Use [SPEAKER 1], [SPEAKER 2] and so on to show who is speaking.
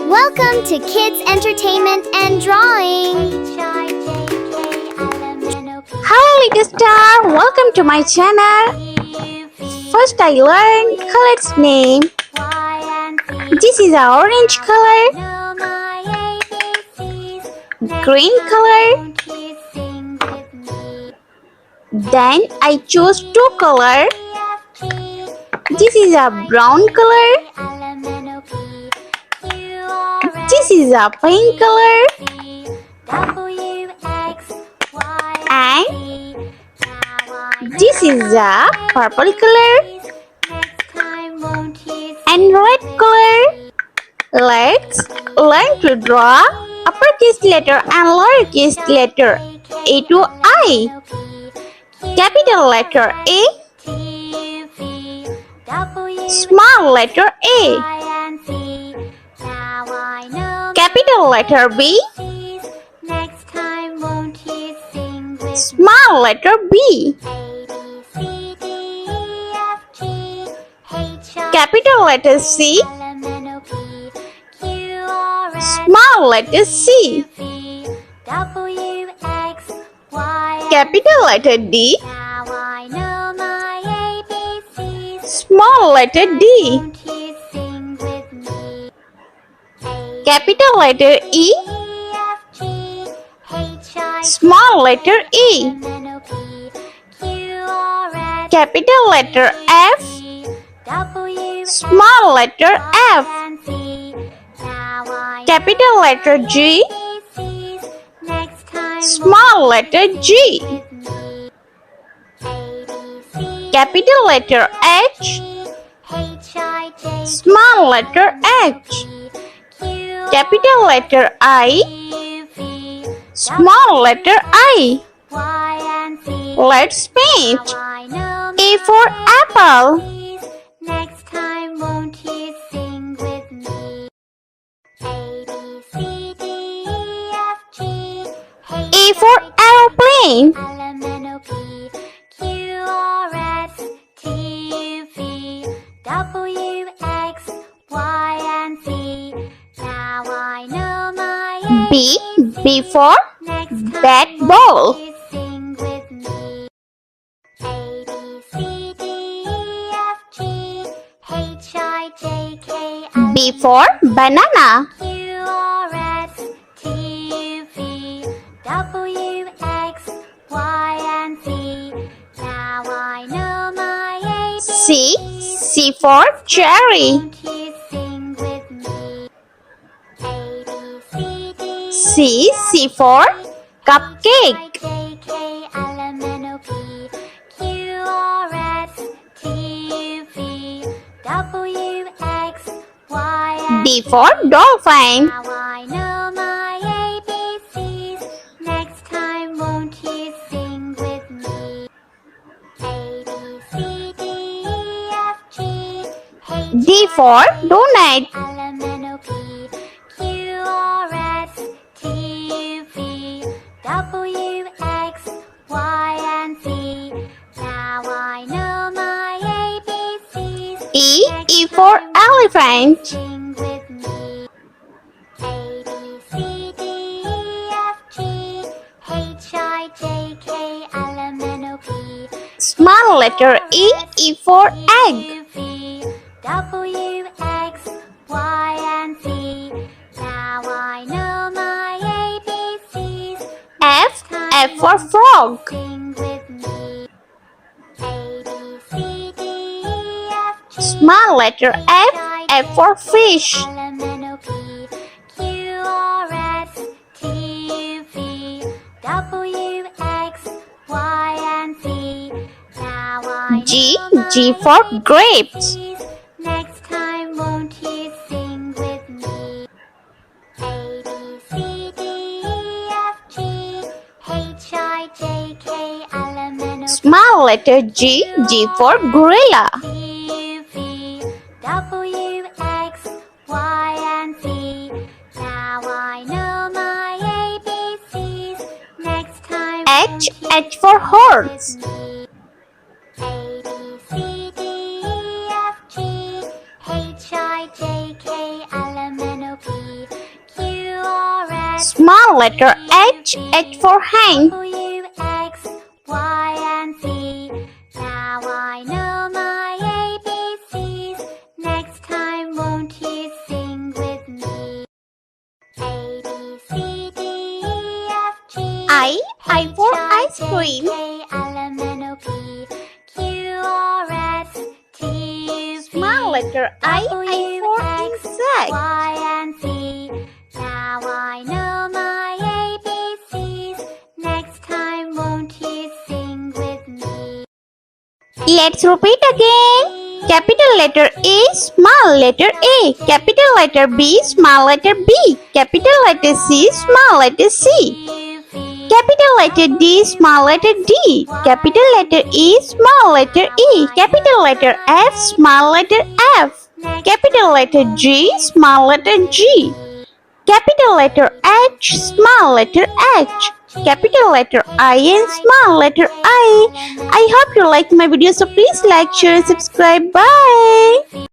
[SPEAKER 1] Welcome to Kids Entertainment and Drawing.
[SPEAKER 2] Hello little star, welcome to my channel. First I learned color's name. This is an orange color, green color. Then I chose two colors. This is a brown color. This is a pink color. And this is a purple color and red color. Let's learn to draw uppercase letter and lowercase letter A to I. Capital letter A, small letter A, capital letter B, small letter B, capital letter C, small letter C, capital letter D, small letter D, capital letter E, small letter E, capital letter F, small letter F, capital letter G, small letter G, capital letter H, small letter H, capital letter I, small letter I. Let's paint. A for apple.
[SPEAKER 1] Next time, won't you sing with me? A, B, C, D, F, G, H,
[SPEAKER 2] A for aeroplane.
[SPEAKER 1] L, M, N, O, P, Q, R, S, T, U, V, W, X, Y, and Z. Now I know my
[SPEAKER 2] B for
[SPEAKER 1] Next
[SPEAKER 2] bat
[SPEAKER 1] time,
[SPEAKER 2] ball.
[SPEAKER 1] won't you sing with me? A, B, C, D, F, G, H, I, J, K, L,
[SPEAKER 2] B for banana.
[SPEAKER 1] Q, R, S, T, U, V, W, X, Y, and Z. Now I know my
[SPEAKER 2] C for cherry.
[SPEAKER 1] Won't you sing with me? A, B, C, D,
[SPEAKER 2] C for cupcake.
[SPEAKER 1] J, K, L, M, N, O, P, Q, R, S, T, U, V, W, X, Y, and
[SPEAKER 2] D for dolphin.
[SPEAKER 1] Now I know my ABCs. Next time, won't you sing with me? A, B, C, D, F, G, H,
[SPEAKER 2] D for donut.
[SPEAKER 1] L, M, N, O, P, Q, R, S, T, U, V, W, X, Y, and Z. Now I know my ABCs.
[SPEAKER 2] E for elephant.
[SPEAKER 1] Sing with me. A, B, C, D, F, G, H, I, J, K, L, M, N, O, P,
[SPEAKER 2] Small letter E for egg.
[SPEAKER 1] U, V, W, X, Y, and Z. Now I know my ABCs.
[SPEAKER 2] F for frog.
[SPEAKER 1] Sing with me. A, B, C, D, F, G,
[SPEAKER 2] Small letter F for fish.
[SPEAKER 1] L, M, N, O, P, Q, R, S, T, U, V, W, X, Y, and Z. Now I
[SPEAKER 2] G
[SPEAKER 1] know my
[SPEAKER 2] for grapes.
[SPEAKER 1] ABCs. Next time, won't you sing with me? A, B, C, D, F, G, H, I, J, K, L, M, N, O, P,
[SPEAKER 2] Small letter G for gorilla.
[SPEAKER 1] T, U, V, W, X, Y, and Z. Now I know my ABCs. Next time,
[SPEAKER 2] H for horse.
[SPEAKER 1] with me. A, B, C, D, F, G, H, I, J, K, L, M, N, O, P,
[SPEAKER 2] Small letter H, H for hand.
[SPEAKER 1] W, X, Y, and Z. Now I know my ABCs. Next time, won't you sing with me? A, B, C, D, E, F, G.
[SPEAKER 2] I for ice cream.
[SPEAKER 1] K, L, M, N, O, P, Q, R, S, T, U, V.
[SPEAKER 2] Small letter I for insect.
[SPEAKER 1] Y, and Z. Now I know my ABCs. Next time, won't you sing with me?
[SPEAKER 2] Let's repeat again. Capital letter A, small letter A. Capital letter B, small letter B. Capital letter C, small letter C. Capital letter D, small letter D. Capital letter E, small letter E. Capital letter F, small letter F. Capital letter G, small letter G. Capital letter H, small letter H. Capital letter I and small letter I. I hope you like my video, so please like, share and subscribe. Bye.